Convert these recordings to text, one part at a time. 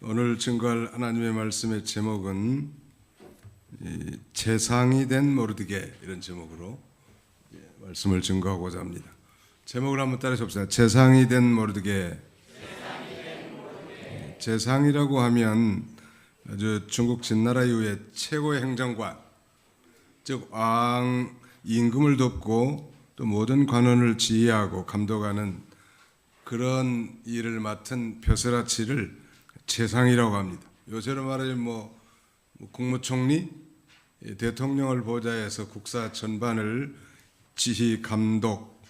오늘 증거할 하나님의 말씀의 제목은 재상이 된 모르드게, 이런 제목으로 말씀을 증거하고자 합니다. 제목을 한번 따라해 봅시다. 재상이 된 모르드게. 재상이라고 하면 아주 중국 진나라 이후에 최고의 행정관, 즉 왕 임금을 돕고 또 모든 관원을 지휘하고 감독하는 그런 일을 맡은 벼슬아치를 재상이라고 합니다. 요새로 말하면 국무총리, 대통령을 보좌해서 국사 전반을 지휘, 감독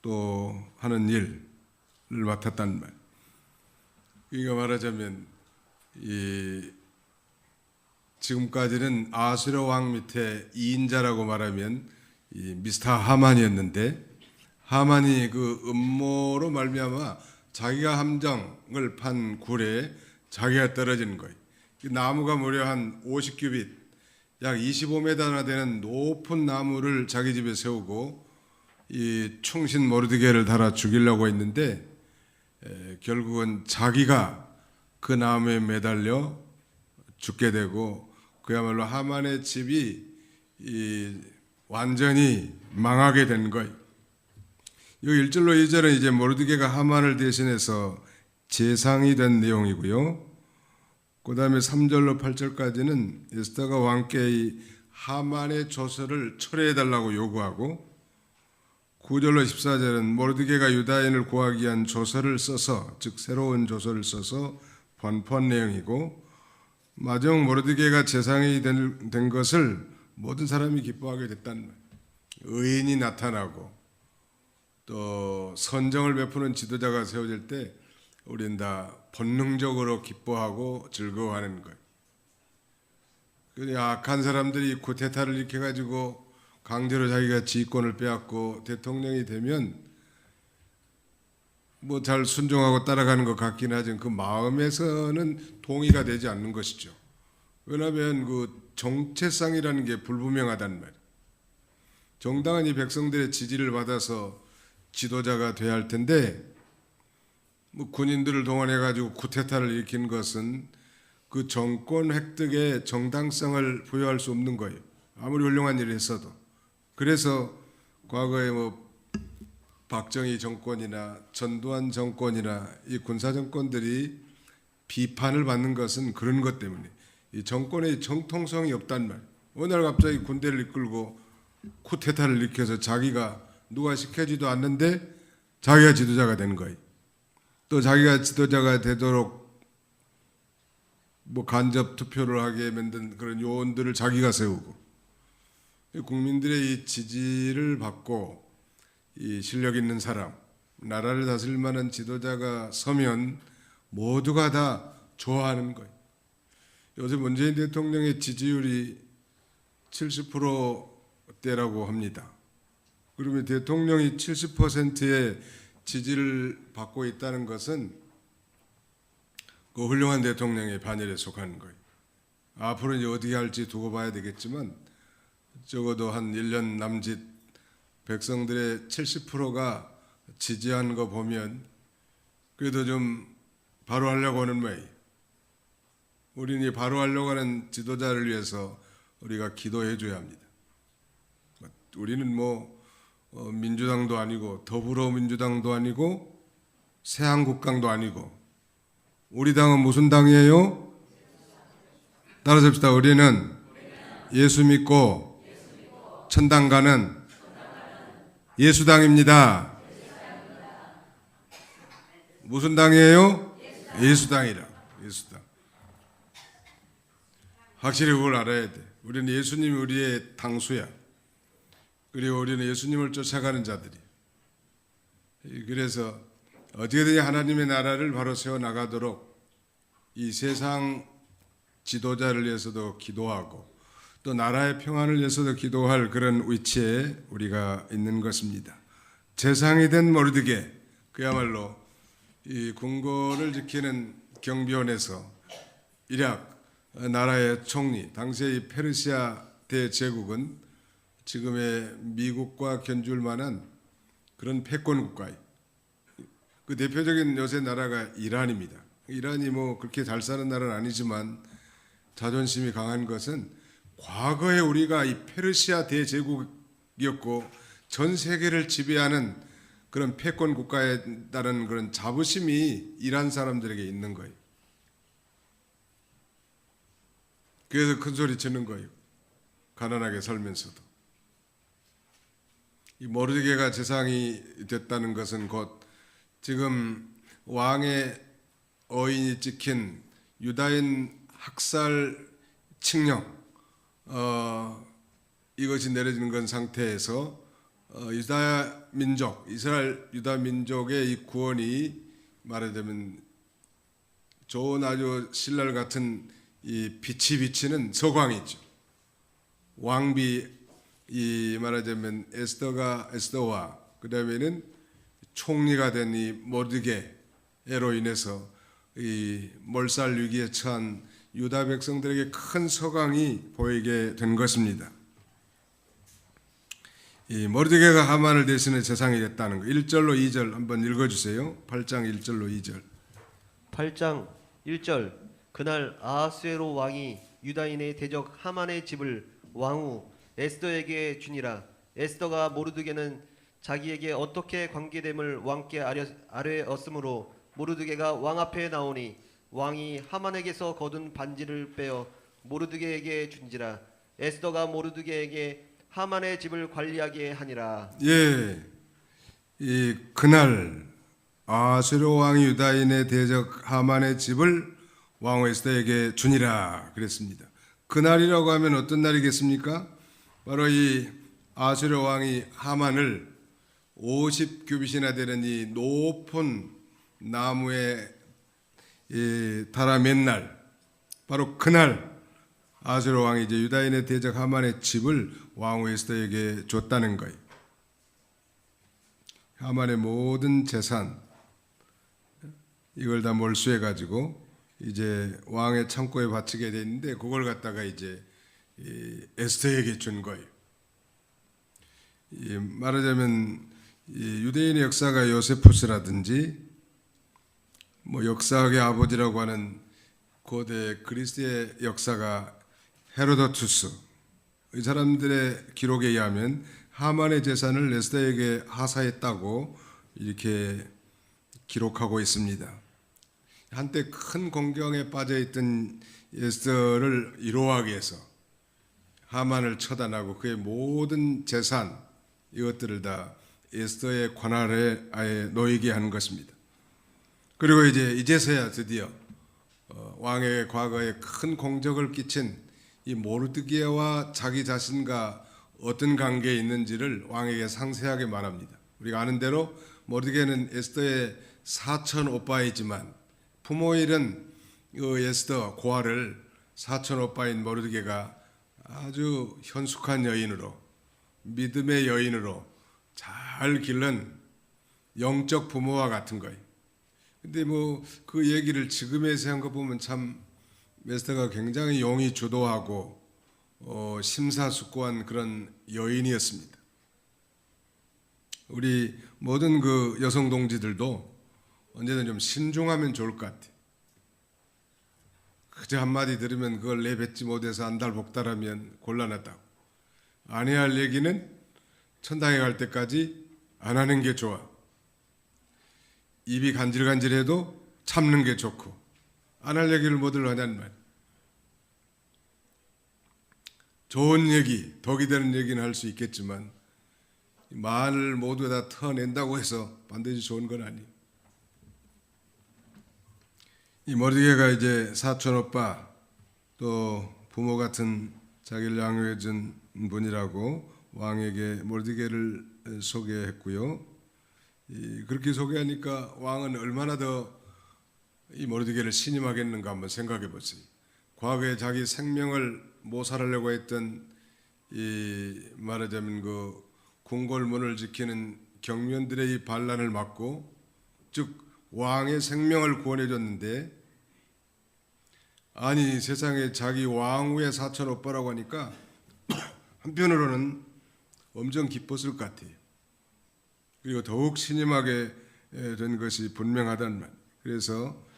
또 하는 일을 맡았단 말. 그러니까 말하자면 지금까지는 아수르 왕 밑에 2인자라고 말하면 미스터 하만이었는데, 하만이 그 음모로 말미암아 자기가 함정을 판 굴에 자기가 떨어지는 거예요. 나무가 무려 한 50규빗, 약 25m나 되는 높은 나무를 자기 집에 세우고 이 충신 모르드게를 달아 죽이려고 했는데, 결국은 자기가 그 나무에 매달려 죽게 되고, 그야말로 하만의 집이 완전히 망하게 된 거예요. 이 1절로 2절은 이제 모르드게가 하만을 대신해서 재상이 된 내용이고요. 그 다음에 3절로 8절까지는 에스더가 왕께 이 하만의 조서를 철회해달라고 요구하고, 9절로 14절은 모르드게가 유다인을 구하기 위한 조서를 써서, 즉 새로운 조서를 써서 번포한 내용이고, 마지막 모르드게가 재상이 된 것을 모든 사람이 기뻐하게 됐다는 거예요. 의인이 나타나고 또 선정을 베푸는 지도자가 세워질 때 우리는 다 본능적으로 기뻐하고 즐거워하는 거예요. 악한 사람들이 쿠데타를 일으켜가지고 강제로 자기가 지휘권을 빼앗고 대통령이 되면 잘 순종하고 따라가는 것 같긴 하지만 그 마음에서는 동의가 되지 않는 것이죠. 왜냐하면 그 정체성이라는 게 불분명하단 말이에요. 정당한 이 백성들의 지지를 받아서 지도자가 돼야 할 텐데, 군인들을 동원해가지고 쿠데타를 일으킨 것은 그 정권 획득의 정당성을 부여할 수 없는 거예요. 아무리 훌륭한 일을 했어도. 그래서 과거에 박정희 정권이나 전두환 정권이나 이 군사 정권들이 비판을 받는 것은 그런 것 때문에, 이 정권의 정통성이 없단 말이에요. 어느 날 갑자기 군대를 이끌고 쿠데타를 일으켜서 자기가 누가 시켜지도 않는데 자기가 지도자가 된 거예요. 또 자기가 지도자가 되도록 간접 투표를 하게 만든 그런 요원들을 자기가 세우고, 국민들의 이 지지를 받고 이 실력 있는 사람, 나라를 다스릴 만한 지도자가 서면 모두가 다 좋아하는 거예요. 요새 문재인 대통령의 지지율이 70%대라고 합니다. 그러면 대통령이 70%의 지지를 받고 있다는 것은 그 훌륭한 대통령의 반열에 속하는 거예요. 앞으로 이제 어떻게 할지 두고 봐야 되겠지만, 적어도 한 1년 남짓 백성들의 70%가 지지하는 거 보면 그래도 좀 바로 하려고 하는 모양이에요. 우리는 바로 하려고 하는 지도자를 위해서 우리가 기도해 줘야 합니다. 우리는 민주당도 아니고 더불어민주당도 아니고 새한국당도 아니고, 우리 당은 무슨 당이에요? 따라서 합시다. 우리는 예수 믿고 천당 가는 예수당입니다. 무슨 당이에요? 예수당이라. 예수당. 확실히 그걸 알아야 돼. 우리는 예수님이 우리의 당수야. 그리고 우리는 예수님을 쫓아가는 자들이. 그래서 어떻게든지 하나님의 나라를 바로 세워나가도록 이 세상 지도자를 위해서도 기도하고 또 나라의 평안을 위해서도 기도할 그런 위치에 우리가 있는 것입니다. 재상이 된 모르드게, 그야말로 이 궁궐을 지키는 경비원에서 이락 나라의 총리, 당시의 이 페르시아 대제국은 지금의 미국과 견줄 만한 그런 패권 국가예요. 그 대표적인 요새 나라가 이란입니다. 이란이 뭐 그렇게 잘 사는 나라는 아니지만 자존심이 강한 것은 과거에 우리가 이 페르시아 대제국이었고 전 세계를 지배하는 그런 패권 국가에 따른 그런 자부심이 이란 사람들에게 있는 거예요. 그래서 큰 소리 치는 거예요. 가난하게 살면서도. 이 모르드게가 재상이 됐다는 것은 곧 지금 왕의 어인이 찍힌 유다인 학살 칙령 이것이 내려지는 건 상태에서 유다 민족, 이스라엘 유다 민족의 이 구원이 말하자면 좋은 아주 신랄 같은 이 빛이 비치는 서광이죠. 왕비 이 말하자면 에스더와 그다음에는 총리가 된 이 모르드게로 인해서 이 몰살 위기에 처한 유다 백성들에게 큰 서광이 보이게 된 것입니다. 이 모르드게가 하만을 대신해 재상이 됐다는 거. 1절로 2절 한번 읽어주세요. 8장 1절로 2절. 8장 1절. 그날 아하수에로 왕이 유다인의 대적 하만의 집을 왕후 에스더에게 주니라. 에스더가 모르드게는 자기에게 어떻게 관계됨을 왕께 아뢰었으므로 모르드게가 왕 앞에 나오니 왕이 하만에게서 거둔 반지를 빼어 모르드게에게 준지라. 에스더가 모르드게에게 하만의 집을 관리하게 하니라. 예, 이 그날 아수르 왕이 유다인의 대적 하만의 집을 왕후 에스더에게 주니라 그랬습니다. 그날이라고 하면 어떤 날이겠습니까? 바로 이 아수르 왕이 하만을 50규빗이나 되는 이 높은 나무에 달아 맨 날, 바로 그날 아수르 왕이 이제 유다인의 대적 하만의 집을 왕후 에스더에게 줬다는 거예요. 하만의 모든 재산 이걸 다 몰수해 가지고 이제 왕의 창고에 바치게 됐는데 그걸 갖다가 이제 에스더에게 준 거예요. 말하자면 유대인의 역사가 요세푸스라든지 뭐 역사학의 아버지라고 하는 고대 그리스의 역사가 헤로도투스 이 사람들의 기록에 의하면 하만의 재산을 에스더에게 하사했다고 이렇게 기록하고 있습니다. 한때 큰 공경에 빠져있던 에스더를 위로하기 위해서 하만을 처단하고 그의 모든 재산 이것들을 다 에스더의 관할에 아예 놓이게 하는 것입니다. 그리고 이제서야 드디어 왕의 과거에 큰 공적을 끼친 이 모르드게와 자기 자신과 어떤 관계에 있는지를 왕에게 상세하게 말합니다. 우리가 아는 대로 모르드게는 에스더의 사촌 오빠이지만 부모일은 에스더 고아를 사촌 오빠인 모르드게가 아주 현숙한 여인으로 믿음의 여인으로 잘 기른 영적 부모와 같은 거예요. 근데 뭐 그 얘기를 지금에서 한 거 보면 참 에스더가 굉장히 용이 주도하고 심사숙고한 그런 여인이었습니다. 우리 모든 그 여성 동지들도 언제든 좀 신중하면 좋을 것 같아요. 그저 한마디 들으면 그걸 내뱉지 못해서 안달복달하면 곤란하다고. 안 해야 할 얘기는 천당에 갈 때까지 안 하는 게 좋아. 입이 간질간질해도 참는 게 좋고 안 할 얘기를 뭐들 하냐는 말. 좋은 얘기, 덕이 되는 얘기는 할 수 있겠지만 말을 모두 다 터낸다고 해서 반드시 좋은 건 아니에요. 이 모르드게가 이제 사촌 오빠 또 부모 같은 자기를 양육해 준 분이라고 왕에게 모르드게를 소개했고요. 그렇게 소개하니까 왕은 얼마나 더 이 모르드게를 신임하겠는가 한번 생각해 보세요. 과거에 자기 생명을 모살하려고 했던 이 말하자면 그 궁궐문을 지키는 경면들의 이 반란을 막고 즉 왕의 생명을 구원해 줬는데 아니 세상에 자기 왕후의 사촌 오빠라고 하니까 한편으로는 엄청 기뻤을 것 같아요. 그리고 더욱 신임하게 된 것이 분명하단 말. 그래서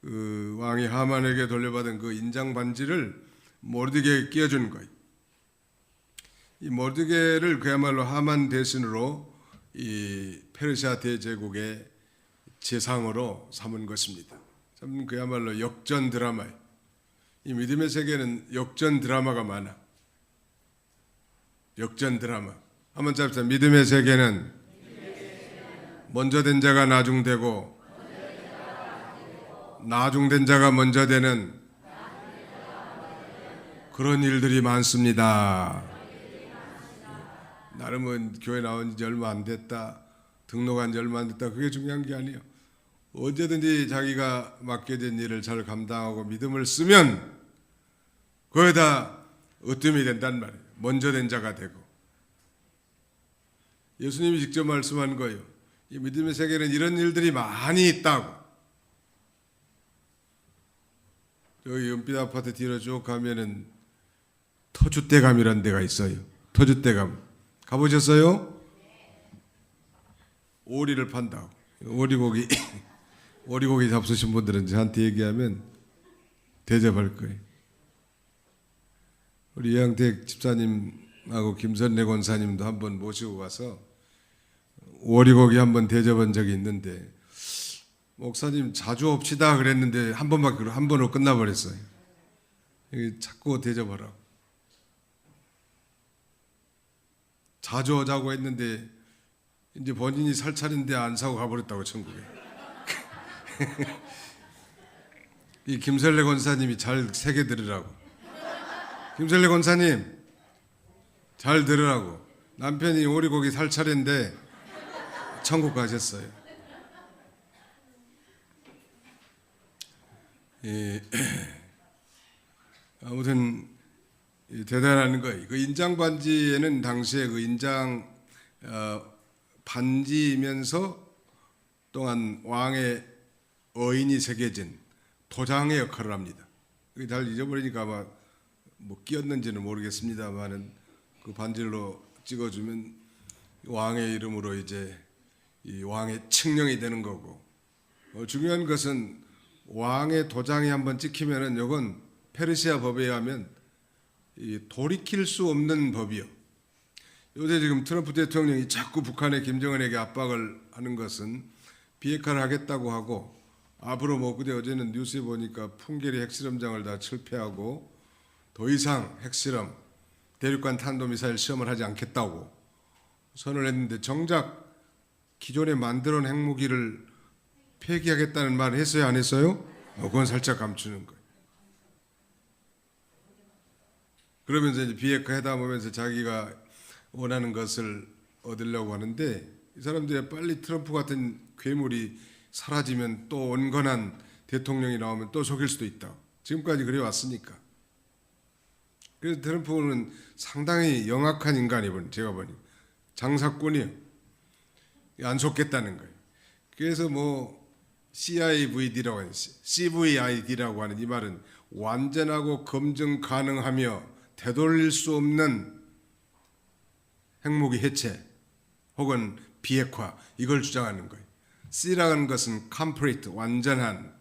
그 왕이 하만에게 돌려받은 그 인장 반지를 모르드게에 끼워준 거예요. 이 모르드게를 그야말로 하만 대신으로 이 페르시아 대제국의 재상으로 삼은 것입니다. 참 그야말로 역전 드라마예요. 이 믿음의 세계는 역전 드라마가 많아. 역전 드라마. 한번 잡자. 믿음의 세계는 먼저 된 자가 나중되고 나중된 자가 먼저 되는 그런 일들이 많습니다. 나름은 교회 나온 지 얼마 안 됐다, 등록한 지 얼마 안 됐다, 그게 중요한 게 아니에요. 언제든지 자기가 맡겨진 일을 잘 감당하고 믿음을 쓰면 거기다 으뜸이 된단 말이에요. 먼저 된 자가 되고. 예수님이 직접 말씀한 거예요. 이 믿음의 세계는 이런 일들이 많이 있다고. 여기 연빛 아파트 뒤로 쭉 가면은 터줏대감이라는 데가 있어요. 터줏대감. 가보셨어요? 오리를 판다고. 오리고기 오리고기 잡수신 분들은 저한테 얘기하면 대접할 거예요. 우리 이양택 집사님하고 김선래 권사님도 한번 모시고 가서 오리고기 한번 대접한 적이 있는데, 목사님 자주 옵시다 그랬는데 한 번으로 끝나버렸어요. 자꾸 대접하라고. 자주 오자고 했는데 이제 본인이 살 차린데 안 사고 가버렸다고, 천국에. 이 김설래 권사님이 잘 새겨 들으라고. 김설래 권사님 잘 들으라고. 남편이 오리고기 살 차린데 천국 가셨어요. 아무튼 대단한 거예요. 그 인장 반지에는 당시에 그 인장 반지면서 또한 왕의 어인이 새겨진 도장의 역할을 합니다. 그게 잘 잊어버리니까 아마 뭐 끼었는지는 모르겠습니다만은 그 반지로 찍어주면 왕의 이름으로 이제 이 왕의 칙령이 되는 거고, 중요한 것은 왕의 도장이 한번 찍히면은 이건 페르시아 법에 의하면 이 돌이킬 수 없는 법이요. 요새 지금 트럼프 대통령이 자꾸 북한의 김정은에게 압박을 하는 것은 비핵화를 하겠다고 하고, 앞으로 뭐 그제 어제는 뉴스에 보니까 풍계리 핵실험장을 다 철폐하고 더 이상 핵실험, 대륙간 탄도미사일 시험을 하지 않겠다고 선언을 했는데, 정작 기존에 만들어온 핵무기를 폐기하겠다는 말을 했어요, 안 했어요? 그건 살짝 감추는 거예요. 그러면서 이제 비핵화 회담하면서 자기가 원하는 것을 얻으려고 하는데, 이 사람들이 빨리 트럼프 같은 괴물이 사라지면 또 온건한 대통령이 나오면 또 속일 수도 있다. 지금까지 그래 왔으니까. 그래서 트럼프는 상당히 영악한 인간이거든요. 제가 보니 장사꾼이에요. 안 속겠다는 거예요. 그래서 뭐 CIVD라고 하는, CVID라고 하는 이 말은 완전하고 검증 가능하며 되돌릴 수 없는 핵무기 해체 혹은 비핵화, 이걸 주장하는 거예요. C라는 것은 complete, 완전한,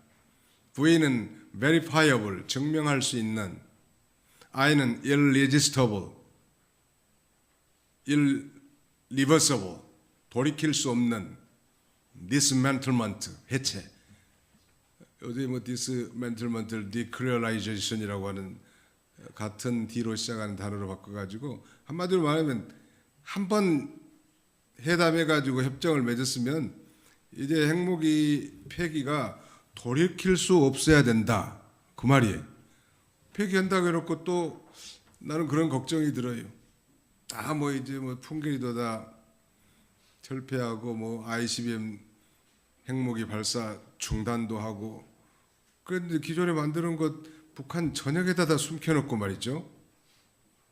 V는 verifiable, 증명할 수 있는, I는 irresistible, irreversible, 돌이킬 수 없는, dismantlement, 해체. 요새 뭐 dismantlement를 decriminalization이라고 하는 같은 D로 시작하는 단어로 바꿔가지고, 한마디로 말하면 한 번 회담해가지고 협정을 맺었으면 이제 핵무기 폐기가 돌이킬 수 없어야 된다, 그 말이에요. 폐기한다고 해놓고 또 나는 그런 걱정이 들어요. 다 뭐 이제 뭐 풍계리도 다 철폐하고 뭐 ICBM 핵무기 발사 중단도 하고, 그런데 기존에 만드는 것 북한 전역에다 다 숨겨놓고 말이죠.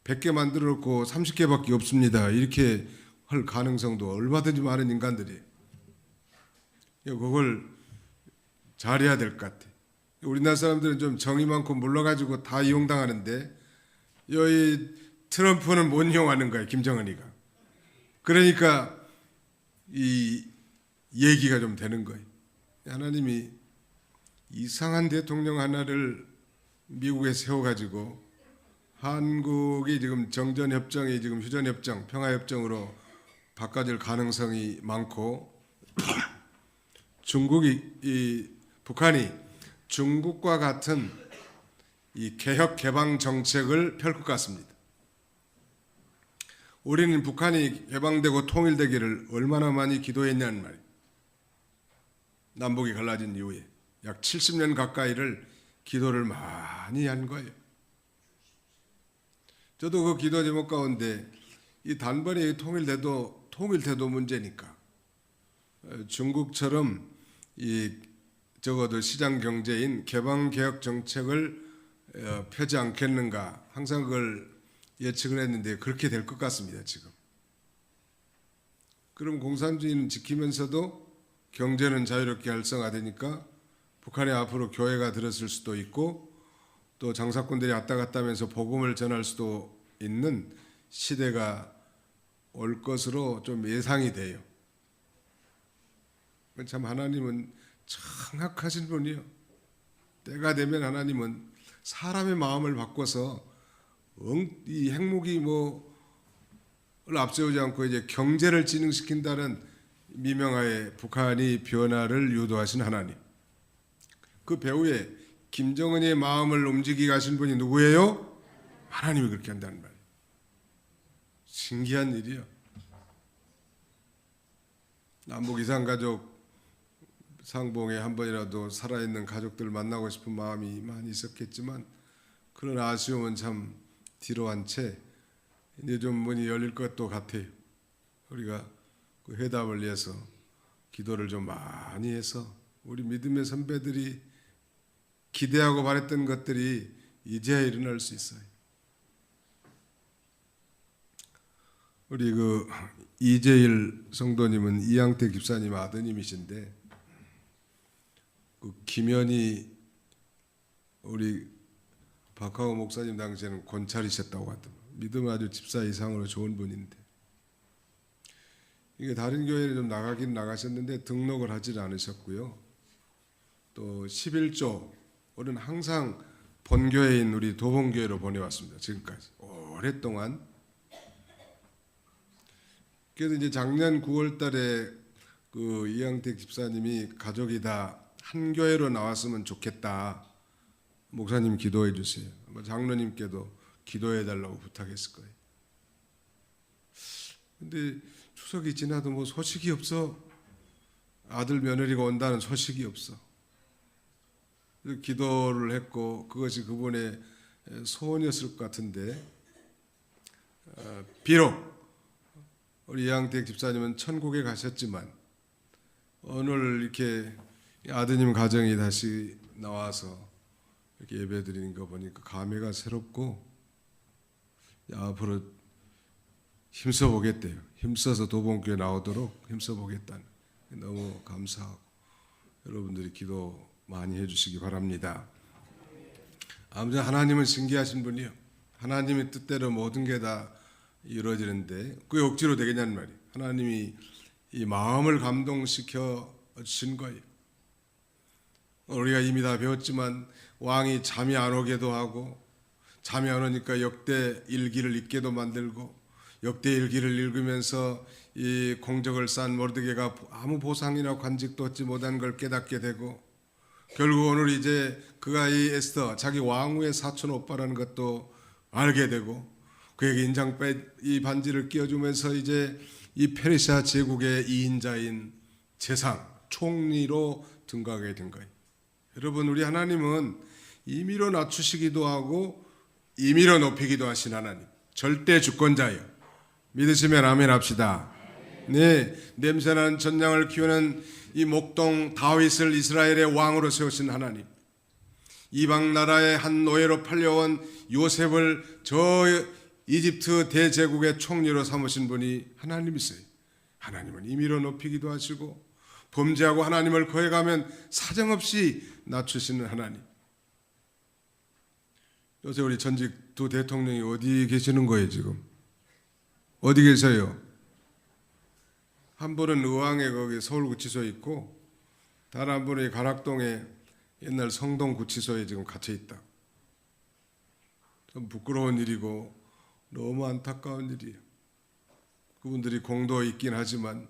100개 만들어 놓고 30개밖에 없습니다, 이렇게 할 가능성도 얼마든지 많은 인간들이. 그걸 잘해야 될 것 같아. 우리나라 사람들은 좀 정이 많고 몰라가지고 다 이용당하는데, 여기 트럼프는 못 이용하는 거야, 김정은이가. 그러니까 이 얘기가 좀 되는 거예요. 하나님이 이상한 대통령 하나를 미국에 세워가지고 한국이 지금 정전협정이 지금 휴전협정, 평화협정으로 바꿔질 가능성이 많고 북한이 중국과 같은 이 개혁 개방 정책을 펼 것 같습니다. 우리는 북한이 개방되고 통일되기를 얼마나 많이 기도했냐는 말이에요. 남북이 갈라진 이후에 약 70년 가까이를 기도를 많이 한 거예요. 저도 그 기도 제목 가운데 이 단번에 통일돼도 문제니까 중국처럼 이 적어도 시장 경제인 개방 개혁 정책을 펴지 않겠는가 항상 그걸 예측을 했는데 그렇게 될 것 같습니다. 지금. 그럼 공산주의는 지키면서도 경제는 자유롭게 활성화되니까 북한이 앞으로 교회가 들었을 수도 있고 또 장사꾼들이 왔다 갔다 하면서 복음을 전할 수도 있는 시대가 올 것으로 좀 예상이 돼요. 참 하나님은 정확하신 분이요. 때가 되면 하나님은 사람의 마음을 바꿔서 이 핵무기 를 앞세우지 않고 이제 경제를 진흥시킨다는 미명하에 북한이 변화를 유도하신 하나님. 그 배후에 김정은의 마음을 움직이게 하신 분이 누구예요? 하나님이 그렇게 한다는 말이에요. 신기한 일이요. 남북 이산가족 상봉에 한 번이라도 살아있는 가족들 만나고 싶은 마음이 많이 있었겠지만 그런 아쉬움은 참 뒤로 한 채 이제 좀 문이 열릴 것도 같아요. 우리가 그 회담을 위해서 기도를 좀 많이 해서 우리 믿음의 선배들이 기대하고 바랬던 것들이 이제야 일어날 수 있어요. 우리 그 이재일 성도님은 이양태 집사님 아드님이신데 그 김현희 우리 박하우 목사님 당시에는 권찰이셨다고 하더라고요. 믿음 아주 집사 이상으로 좋은 분인데 이게 다른 교회를 좀 나가긴 나가셨는데 등록을 하질 않으셨고요. 또 11조는 항상 본교회인 우리 도봉교회로 보내왔습니다. 지금까지 오랫동안. 그래서 이제 작년 9월달에 그 이양택 집사님이 가족이 다 한 교회로 나왔으면 좋겠다. 목사님 기도해 주세요. 장로님께도 기도해 달라고 부탁했을 거예요. 근데 추석이 지나도 뭐 소식이 없어. 아들 며느리가 온다는 소식이 없어. 기도를 했고 그것이 그분의 소원이었을 것 같은데 비록 우리 이양택 집사님은 천국에 가셨지만 오늘 이렇게 아드님 가정이 다시 나와서 이렇게 예배드리는 거 보니까 감회가 새롭고 앞으로 힘써 보겠대요. 힘써서 도봉교회 나오도록 힘써 보겠다는 너무 감사하고 여러분들이 기도 많이 해주시기 바랍니다. 아무튼 하나님은 신기하신 분이요. 하나님의 뜻대로 모든 게 다 이루어지는데 그게 억지로 되겠냐는 말이에요. 하나님이 이 마음을 감동시켜 주신 거예요. 우리가 이미 다 배웠지만 왕이 잠이 안 오게도 하고 잠이 안 오니까 역대 일기를 읽게도 만들고 역대 일기를 읽으면서 이 공적을 쌓은 모르드게가 아무 보상이나 관직도 얻지 못한 걸 깨닫게 되고 결국 오늘 이제 그가 이 에스더 자기 왕후의 사촌 오빠라는 것도 알게 되고 그에게 인장빼 이 반지를 끼워주면서 이제 이 페르시아 제국의 2인자인 재상 총리로 등극하게 된 거예요. 여러분 우리 하나님은 임의로 낮추시기도 하고 임의로 높이기도 하신 하나님 절대 주권자예요. 믿으시면 아멘 합시다. 네, 냄새나는 전장을 키우는 이 목동 다윗을 이스라엘의 왕으로 세우신 하나님, 이방 나라의 한 노예로 팔려온 요셉을 저 이집트 대제국의 총리로 삼으신 분이 하나님이세요. 하나님은 임의로 높이기도 하시고 범죄하고 하나님을 거역하면 사정없이 낮추시는 하나님. 요새 우리 전직 두 대통령이 어디 계시는 거예요 지금? 어디 계세요? 한 분은 의왕에 거기 서울구치소에 있고 다른 한 분이 가락동에 옛날 성동 구치소에 지금 갇혀 있다. 좀 부끄러운 일이고 너무 안타까운 일이에요. 그분들이 공도 있긴 하지만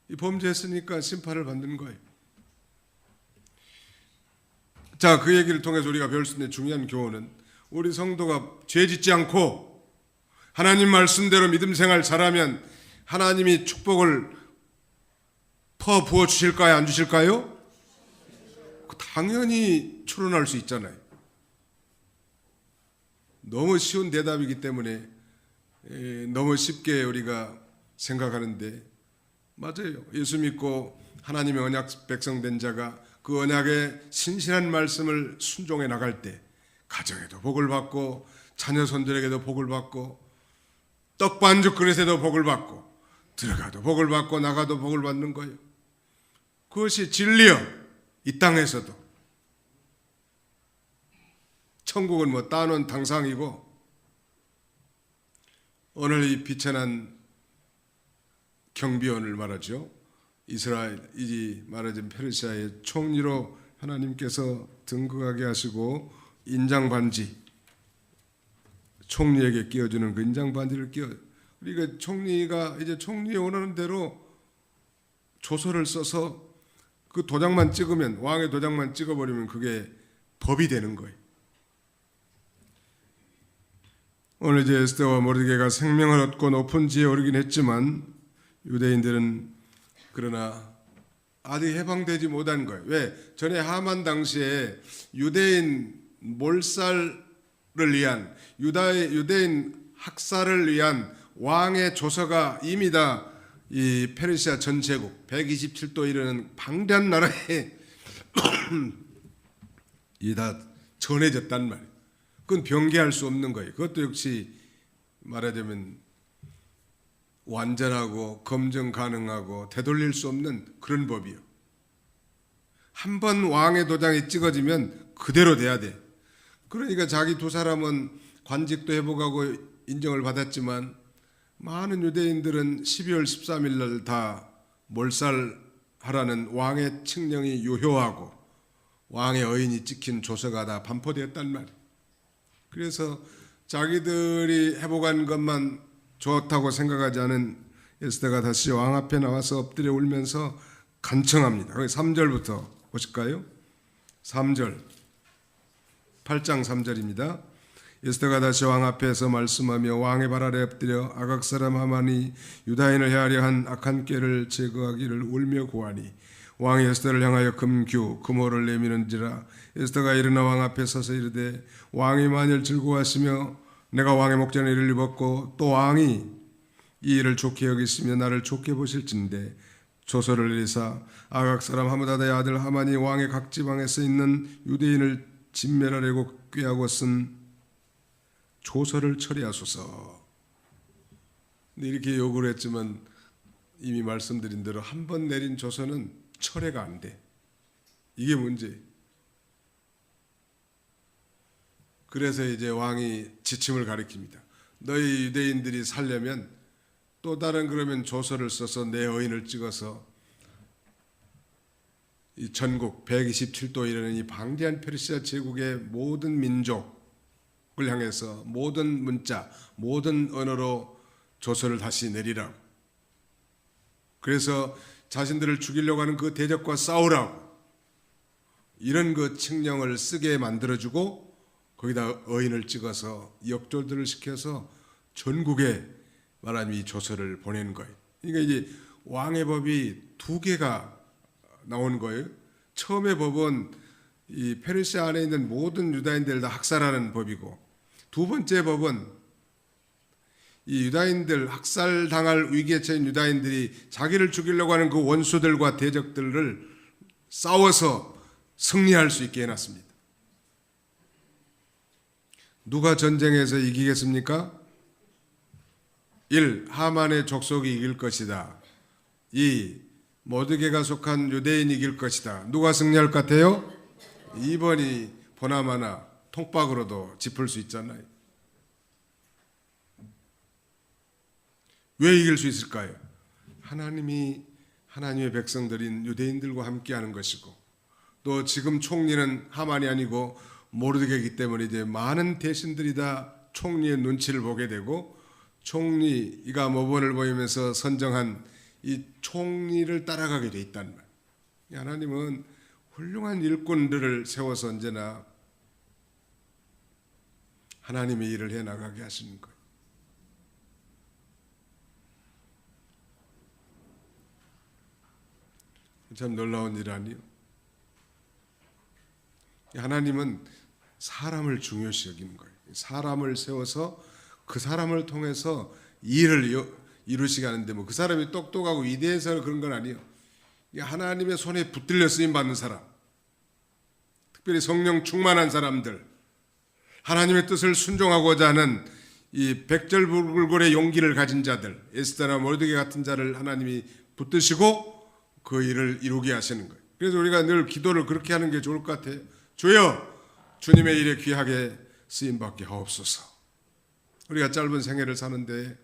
이 범죄했으니까 심판을 받는 거예요. 자, 그 얘기를 통해서 우리가 배울 수 있는 중요한 교훈은 우리 성도가 죄 짓지 않고 하나님 말씀대로 믿음 생활 잘하면 하나님이 축복을 퍼 부어 주실까요? 안 주실까요? 당연히 출원할 수 있잖아요. 너무 쉬운 대답이기 때문에 너무 쉽게 우리가 생각하는데 맞아요. 예수 믿고 하나님의 언약 백성 된 자가 그 언약의 신실한 말씀을 순종해 나갈 때 가정에도 복을 받고 자녀 손들에게도 복을 받고 떡 반죽 그릇에도 복을 받고 들어가도 복을 받고 나가도 복을 받는 거예요. 그것이 진리요. 이 땅에서도. 천국은 뭐 따놓은 당상이고 오늘 이 비천한 경비원을 말하죠. 이스라엘이 말하자면 페르시아의 총리로 하나님께서 등극하게 하시고 인장 반지 총리에게 끼워주는 그 인장 반지를 그러니까 총리가 이제 총리의 원하는 대로 조서를 써서 그 도장만 찍으면 왕의 도장만 찍어버리면 그게 법이 되는 거예요. 오늘 이제 에스더와 모르드게가 생명을 얻고 높은 지에 오르긴 했지만 유대인들은 그러나 아직 해방되지 못한 거예요. 왜? 전에 하만 당시에 유대인 몰살을 위한 유대인 학살을 위한 왕의 조서가 이미 다 이 페르시아 전체국 127도 이르는 방대한 나라에 이 다 전해졌단 말이에요. 그건 변개할 수 없는 거예요. 그것도 역시 말하자면 완전하고 검증 가능하고 되돌릴 수 없는 그런 법이요. 한 번 왕의 도장이 찍어지면 그대로 돼야 돼. 그러니까 자기 두 사람은 관직도 회복하고 인정을 받았지만 많은 유대인들은 12월 13일 날 다 몰살하라는 왕의 칙령이 유효하고 왕의 어인이 찍힌 조서가 다 반포되었단 말이에요. 그래서 자기들이 회복한 것만 좋다고 생각하지 않은 에스더가 다시 왕 앞에 나와서 엎드려 울면서 간청합니다. 3절부터 보실까요? 3절 8장 3절입니다. 에스더가 다시 왕 앞에서 말씀하며 왕의 발 아래 엎드려 아각 사람 하만이 유다인을 해하려 한 악한 꾀를 제거하기를 울며 구하니 왕이 에스더를 향하여 금호를 내미는지라. 에스더가 일어나 왕 앞에 서서 이르되 왕이 만일 즐거워하시며 내가 왕의 목전에 이를 입었고 또 왕이 이 일을 좋게 여기시며 나를 좋게 보실진대 조서를 내리사 아각 사람 하므다다의 아들 하만이 왕의 각 지방에서 있는 유대인을 진멸하려고 꾀하고 쓴 조서를 처리하소서. 근데 이렇게 요구를 했지만 이미 말씀드린 대로 한 번 내린 조서는 철회가 안 돼. 이게 문제예요. 그래서 이제 왕이 지침을 가리킵니다. 너희 유대인들이 살려면 또 다른 그러면 조서를 써서 내 어인을 찍어서 이 전국 127도 이르는 이 방대한 페르시아 제국의 모든 민족을 향해서 모든 문자, 모든 언어로 조서를 다시 내리라고. 그래서 자신들을 죽이려고 하는 그 대적과 싸우라고 이런 그 칙령을 쓰게 만들어주고 거기다 어인을 찍어서 역졸들을 시켜서 전국에 말하자면 이 조서를 보내는 거예요. 그러니까 이제 왕의 법이 두 개가 나오는 거예요. 처음의 법은 이 페르시아 안에 있는 모든 유다인들을 다 학살하는 법이고 두 번째 법은 이 유다인들 학살당할 위기에 처한 유다인들이 자기를 죽이려고 하는 그 원수들과 대적들을 싸워서 승리할 수 있게 해놨습니다. 누가 전쟁에서 이기겠습니까? 1. 하만의 족속이 이길 것이다. 2. 모르드게가 속한 유대인이 이길 것이다. 누가 승리할 것 같아요? 2번이 보나마나 통박으로도 짚을 수 있잖아요. 왜 이길 수 있을까요? 하나님이 하나님의 백성들인 유대인들과 함께하는 것이고 또 지금 총리는 하만이 아니고 모르드게이기 때문에 이제 많은 대신들이 다 총리의 눈치를 보게 되고 총리가 모본을 보이면서 선정한 이 총리를 따라가게 돼 있단 말이에요. 하나님은 훌륭한 일꾼들을 세워서 언제나 하나님의 일을 해나가게 하시는 거예요. 참 놀라운 일 아니요? 하나님은 사람을 중요시 여기는 거예요. 사람을 세워서 그 사람을 통해서 일을 이루시게 하는데 뭐 그 사람이 똑똑하고 위대해서 그런 건 아니에요. 하나님의 손에 붙들려 쓰임 받는 사람, 특별히 성령 충만한 사람들, 하나님의 뜻을 순종하고자 하는 이 백절불굴의 용기를 가진 자들, 에스더나 모르드게 같은 자를 하나님이 붙드시고 그 일을 이루게 하시는 거예요. 그래서 우리가 늘 기도를 그렇게 하는 게 좋을 것 같아요. 주여, 주님의 일에 귀하게 쓰임받게 하옵소서. 우리가 짧은 생애를 사는데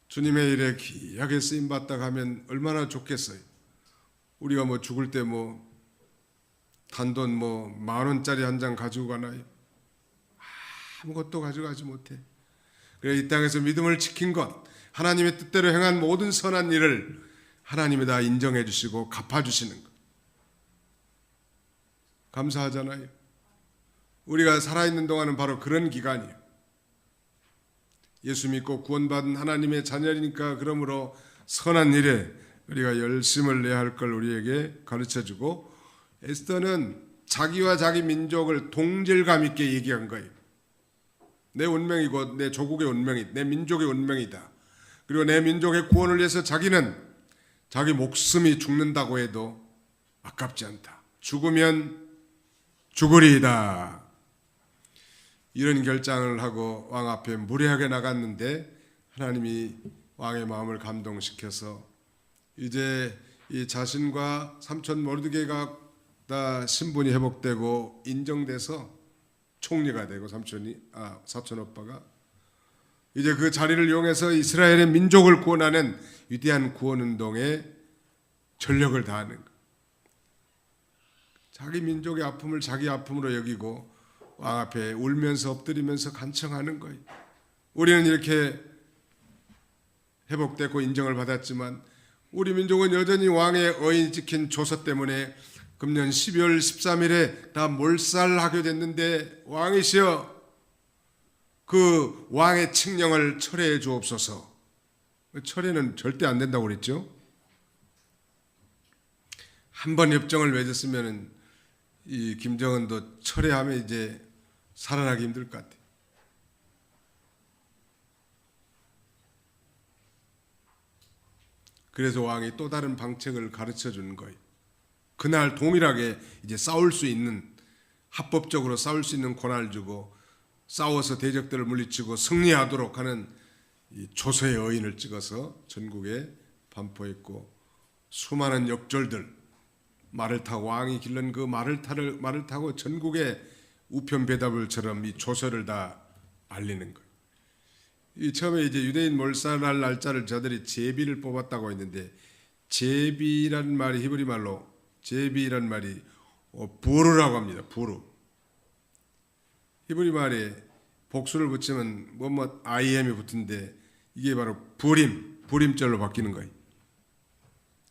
주님의 일에 귀하게 쓰임받다 가면 얼마나 좋겠어요. 우리가 뭐 죽을 때 뭐 단돈 뭐 10,000원짜리 한 장 가지고 가나요? 아무것도 가져가지 못해. 그래 이 땅에서 믿음을 지킨 것, 하나님의 뜻대로 행한 모든 선한 일을 하나님이 다 인정해 주시고 갚아주시는 것. 감사하잖아요. 우리가 살아있는 동안은 바로 그런 기간이에요. 예수 믿고 구원받은 하나님의 자녀니까 그러므로 선한 일에 우리가 열심을 내야 할 걸 우리에게 가르쳐주고, 에스더는 자기와 자기 민족을 동질감 있게 얘기한 거예요. 내 운명이고 내 조국의 운명이, 내 민족의 운명이다. 그리고 내 민족의 구원을 위해서 자기는 자기 목숨이 죽는다고 해도 아깝지 않다. 죽으면 죽으리이다. 이런 결정을 하고 왕 앞에 무례하게 나갔는데 하나님이 왕의 마음을 감동시켜서 이제 이 자신과 삼촌 모르드게가 다 신분이 회복되고 인정돼서 총리가 되고 사촌 오빠가 이제 그 자리를 이용해서 이스라엘의 민족을 구원하는 위대한 구원 운동에 전력을 다하는 것. 자기 민족의 아픔을 자기 아픔으로 여기고 왕 앞에 울면서 엎드리면서 간청하는 거예요. 우리는 이렇게 회복되고 인정을 받았지만 우리 민족은 여전히 왕의 어인 지킨 조서 때문에 금년 12월 13일에 다 몰살하게 됐는데, 왕이시여 그 왕의 칙령을 철회해 주옵소서. 철회는 절대 안 된다고 그랬죠. 한 번 협정을 맺었으면 이 김정은도 철회하면 이제 살아나기 힘들 것 같아요. 그래서 왕이 또 다른 방책을 가르쳐 주는 거예요. 그날 동일하게 이제 싸울 수 있는, 합법적으로 싸울 수 있는 권한을 주고 싸워서 대적들을 물리치고 승리하도록 하는 이 조서의 어인을 찍어서 전국에 반포했고, 수많은 역졸들 말을 타고 왕이 길른 그 말을 타고 전국에 우편 배달물처럼 이 조서를 다 알리는 거예요. 이 처음에 이제 유대인 몰살할 날짜를 저들이 제비를 뽑았다고 했는데, 제비란 말이 히브리 말로 제비란 말이 부르라고 합니다. 부르. 히브리 말에 복수를 붙이면 뭐뭐 IM이 붙은데 이게 바로 불임절로 바뀌는 거예요.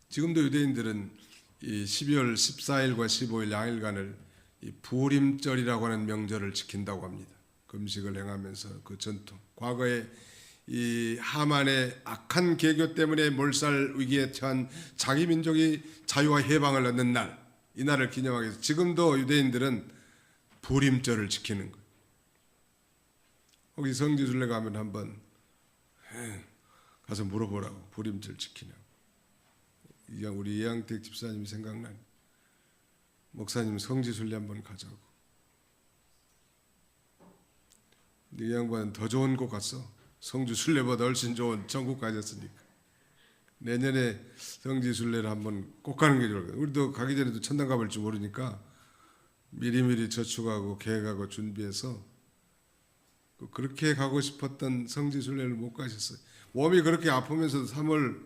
지금도 유대인들은 이 12월 14일과 15일 양일간을 이 불임절이라고 하는 명절을 지킨다고 합니다. 금식을 행하면서 그 전통. 과거에 이 하만의 악한 계교 때문에 몰살 위기에 처한 자기 민족이 자유와 해방을 얻는 날, 이 날을 기념하기 위해서 지금도 유대인들은 불임절을 지키는 거예요. 거기 성지순례 가면 한번 가서 물어보라고, 불임절 지키냐고. 우리 이양택 집사님이 생각나니 목사님 성지순례 한번 가자고. 이 양반은 더 좋은 곳 갔어. 성지순례보다 훨씬 좋은 천국 가졌으니까. 내년에 성지순례를 한번 꼭 가는 게 좋을 거예요. 우리도 가기 전에도 천당 가볼 줄 모르니까 미리미리 저축하고 계획하고 준비해서 그렇게 가고 싶었던 성지순례를 못 가셨어요. 몸이 그렇게 아프면서도 3월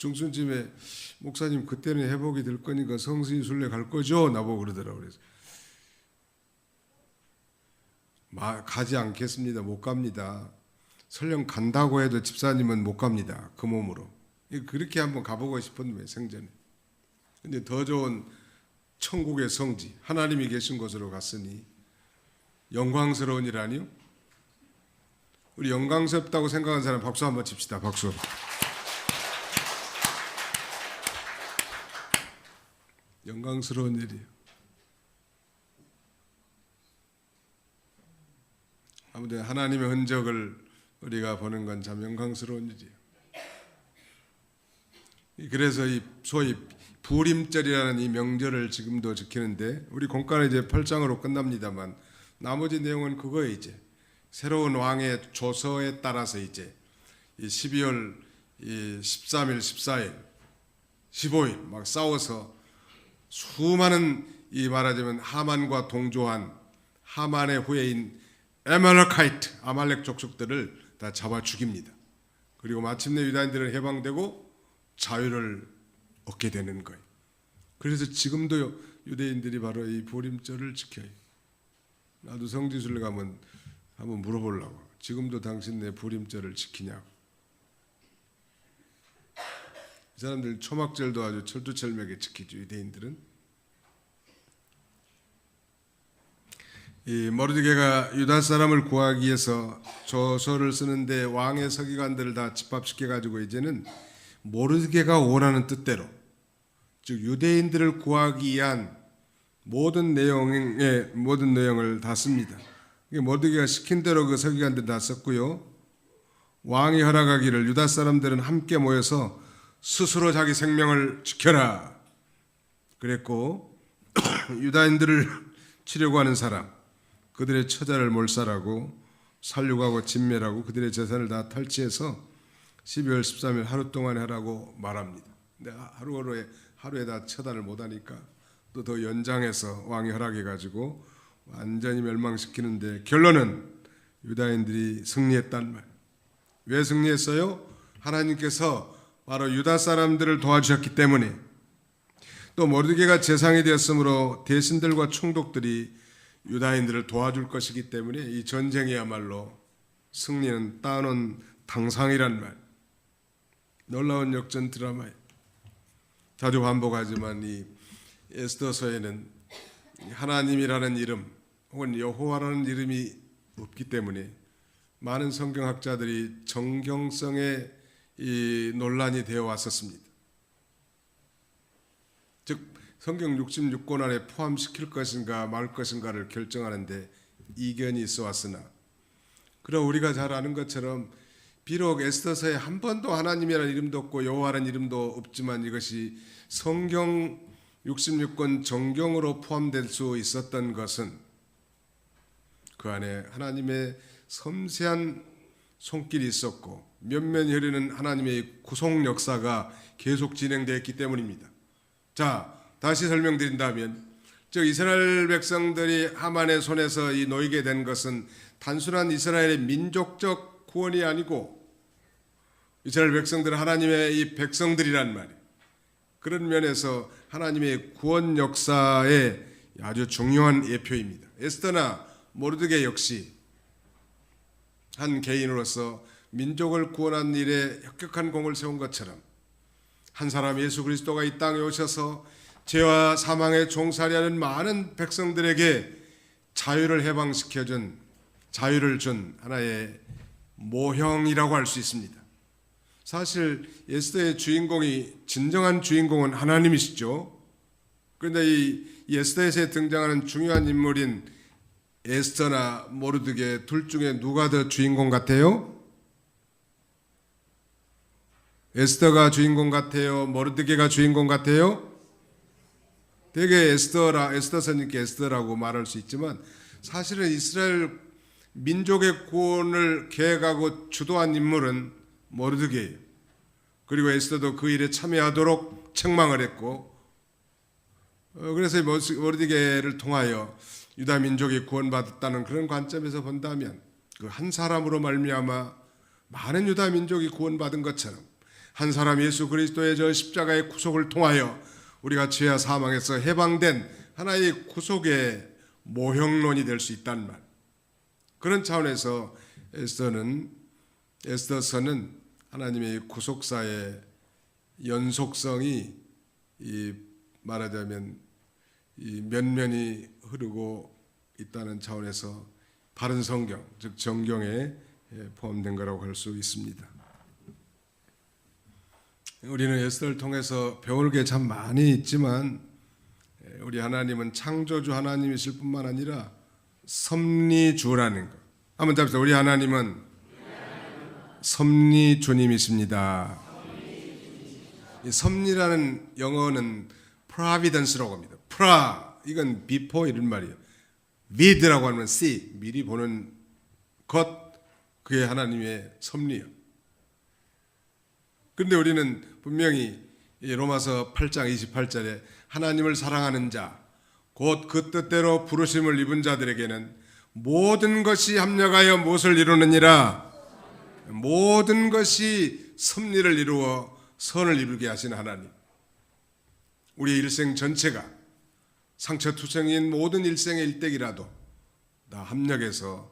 중순쯤에 목사님 그때는 회복이 될 거니까 성신순례 갈 거죠? 나보고 그러더라고요. 그래서 가지 않겠습니다. 못 갑니다. 설령 간다고 해도 집사님은 못 갑니다. 그 몸으로. 그렇게 한번 가보고 싶었는데 생전에. 근데 더 좋은 천국의 성지 하나님이 계신 곳으로 갔으니 영광스러운 일 아니요? 우리 영광스럽다고 생각하는 사람 박수 한번 칩시다. 박수. 영광스러운 일이에요. 아무튼 하나님의 흔적을 우리가 보는 건 참 영광스러운 일이에요. 그래서 이 소위 부림절이라는 이 명절을 지금도 지키는데 우리 공과는 이제 8장으로 끝납니다만 나머지 내용은 그거예요. 이제 새로운 왕의 조서에 따라서 이제 이 12월 이 13일, 14일, 15일 막 싸워서 수많은 이 말하자면 하만과 동조한 하만의 후예인 에말렉카이트 아말렉 족속들을 다 잡아 죽입니다. 그리고 마침내 유다인들은 해방되고 자유를 얻게 되는 거예요. 그래서 지금도 유대인들이 바로 이 부림절을 지켜요. 나도 성지순례 가면 한번 물어보려고. 지금도 당신네 부림절을 지키냐고. 이 사람들 초막절도 아주 철두철미하게 지키죠. 유대인들은. 이 모르드게가 유다 사람을 구하기 위해서 조서를 쓰는데 왕의 서기관들을 다 집합시켜 가지고 이제는 모르드게가 원하는 뜻대로, 즉 유대인들을 구하기 위한 모든 내용을 다 씁니다. 모르드게가 시킨 대로 그 서기관들 다 썼고요. 왕이 허락하기를 유다 사람들은 함께 모여서 스스로 자기 생명을 지켜라 그랬고 유다인들을 치려고 하는 사람, 그들의 처자를 몰살하고 살육하고 진멸하고 그들의 재산을 다 탈취해서 12월 13일 하루 동안 하라고 말합니다. 근데 하루에 다 처단을 못하니까 또 더 연장해서 왕이 허락해가지고 완전히 멸망시키는데 결론은 유다인들이 승리했단 말. 왜 승리했어요? 하나님께서 바로 유다 사람들을 도와주셨기 때문에, 또 모르드게가 재상이 되었으므로 대신들과 총독들이 유다인들을 도와줄 것이기 때문에 이 전쟁이야말로 승리는 따놓은 당상이란 말. 놀라운 역전 드라마예요. 자주 반복하지만 이 에스더서에는 하나님이라는 이름 혹은 여호와라는 이름이 없기 때문에 많은 성경학자들이 정경성의 이 논란이 되어 왔었습니다. 즉 성경 66권 안에 포함시킬 것인가 말 것인가를 결정하는데 이견이 있어 왔으나, 그럼 우리가 잘 아는 것처럼 비록 에스더서에 한 번도 하나님이라는 이름도 없고 여호와라는 이름도 없지만 이것이 성경 66권 정경으로 포함될 수 있었던 것은 그 안에 하나님의 섬세한 손길이 있었고 면면이 흐르는 하나님의 구속 역사가 계속 진행되었기 때문입니다. 자, 다시 설명드린다면, 즉 이스라엘 백성들이 하만의 손에서 이 놓이게 된 것은 단순한 이스라엘의 민족적 구원이 아니고 이스라엘 백성들은 하나님의 이 백성들이란 말이에요. 그런 면에서 하나님의 구원 역사의 아주 중요한 예표입니다. 에스더나 모르드게 역시 한 개인으로서 민족을 구원한 일에 혁혁한 공을 세운 것처럼 한 사람 예수 그리스도가 이 땅에 오셔서 죄와 사망에 종살이하는 많은 백성들에게 자유를 해방시켜준, 자유를 준 하나의 모형이라고 할 수 있습니다. 사실 에스더의 주인공이, 진정한 주인공은 하나님이시죠. 그런데 이 에스더에서 등장하는 중요한 인물인 에스더나 모르드게 둘 중에 누가 더 주인공 같아요? 에스더가 주인공 같아요? 모르드게가 주인공 같아요? 되게 에스더서님께 에스더라고 말할 수 있지만 사실은 이스라엘 민족의 구원을 계획하고 주도한 인물은 모르드게예요. 그리고 에스더도 그 일에 참여하도록 책망을 했고, 그래서 모르드게를 통하여 유다 민족이 구원받았다는 그런 관점에서 본다면 그 한 사람으로 말미암아 많은 유다 민족이 구원받은 것처럼 한 사람 예수 그리스도의 저 십자가의 구속을 통하여 우리가 죄와 사망에서 해방된 하나의 구속의 모형론이 될 수 있단 말. 그런 차원에서 에스더서는 하나님의 구속사의 연속성이 말하자면 면면이 흐르고 있다는 차원에서 바른 성경, 즉 정경에 포함된 거라고 할 수 있습니다. 우리는 에스더를 통해서 배울 게 참 많이 있지만 우리 하나님은 창조주 하나님이실 뿐만 아니라 섭리주라는 것. 한번 잡시다. 우리 하나님은 섭리주님이십니다. 이 섭리라는 영어는 providence라고 합니다. 이건 before 이런 말이에요. with라고 하면 see, 미리 보는 것, 그게 하나님의 섭리요. 그런데 우리는 분명히 로마서 8장 28절에 하나님을 사랑하는 자, 곧 그 뜻대로 부르심을 입은 자들에게는 모든 것이 합력하여 무엇을 이루느니라? 모든 것이 섭리를 이루어 선을 이루게 하시는 하나님. 우리의 일생 전체가 상처투성인 모든 일생의 일대기라도 다 합력해서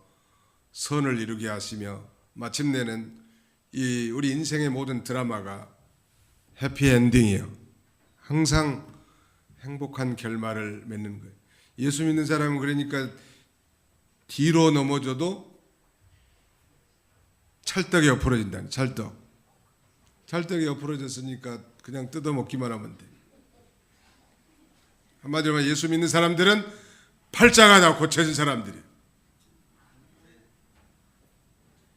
선을 이루게 하시며 마침내는 이 우리 인생의 모든 드라마가 해피엔딩이요. 항상 행복한 결말을 맺는 거예요. 예수 믿는 사람은 그러니까 뒤로 넘어져도 찰떡이 엎어진다. 찰떡이 엎어졌으니까 그냥 뜯어먹기만 하면 돼. 한마디로 말하면 예수 믿는 사람들은 팔자가 다 고쳐진 사람들이에요.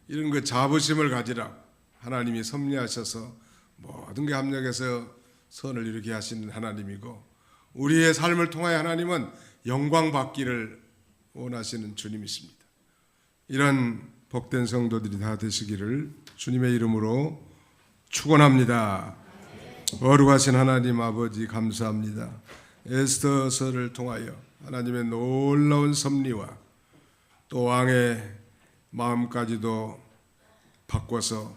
이런 그 자부심을 가지라. 하나님이 섭리하셔서 모든 게 합력해서 선을 이루게 하시는 하나님이고 우리의 삶을 통하여 하나님은 영광 받기를 원하시는 주님이십니다. 이런 복된 성도들이 다 되시기를 주님의 이름으로 축원합니다. 거룩하신 하나님 아버지 감사합니다. 에스더서를 통하여 하나님의 놀라운 섭리와 또 왕의 마음까지도 바꿔서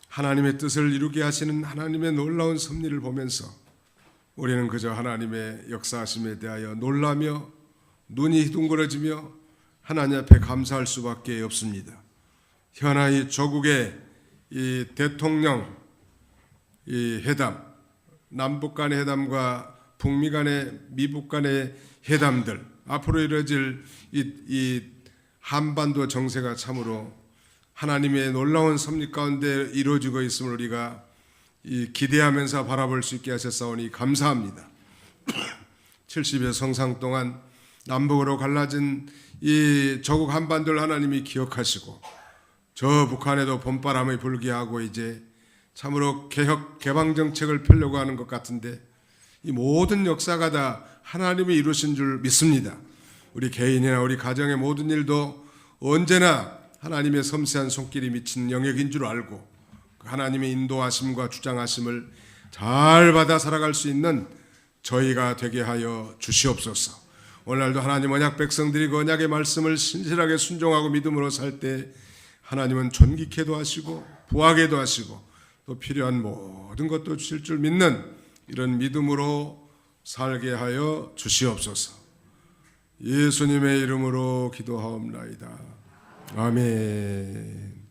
하나님의 뜻을 이루게 하시는 하나님의 놀라운 섭리를 보면서 우리는 그저 하나님의 역사하심에 대하여 놀라며 눈이 둥그러지며 하나님 앞에 감사할 수밖에 없습니다. 현아의 조국의 이 대통령 이 회담, 남북 간의 회담과 북미 간의 미북 간의 회담들, 앞으로 이루어질 이 한반도 정세가 참으로 하나님의 놀라운 섭리 가운데 이루어지고 있음을 우리가 기대하면서 바라볼 수 있게 하셨사오니 감사합니다. 70여 성상 동안 남북으로 갈라진 이 조국 한반도를 하나님이 기억하시고 저 북한에도 봄바람이 불게 하고 이제 참으로 개혁 개방 정책을 펴려고 하는 것 같은데 이 모든 역사가 다 하나님이 이루신 줄 믿습니다. 우리 개인이나 우리 가정의 모든 일도 언제나 하나님의 섬세한 손길이 미친 영역인 줄 알고 하나님의 인도하심과 주장하심을 잘 받아 살아갈 수 있는 저희가 되게 하여 주시옵소서. 오늘날도 하나님 언약 백성들이 그 언약의 말씀을 신실하게 순종하고 믿음으로 살 때 하나님은 존귀케도 하시고 부하게도 하시고 또 필요한 모든 것도 주실 줄 믿는 이런 믿음으로 살게 하여 주시옵소서. 예수님의 이름으로 기도하옵나이다. 아멘.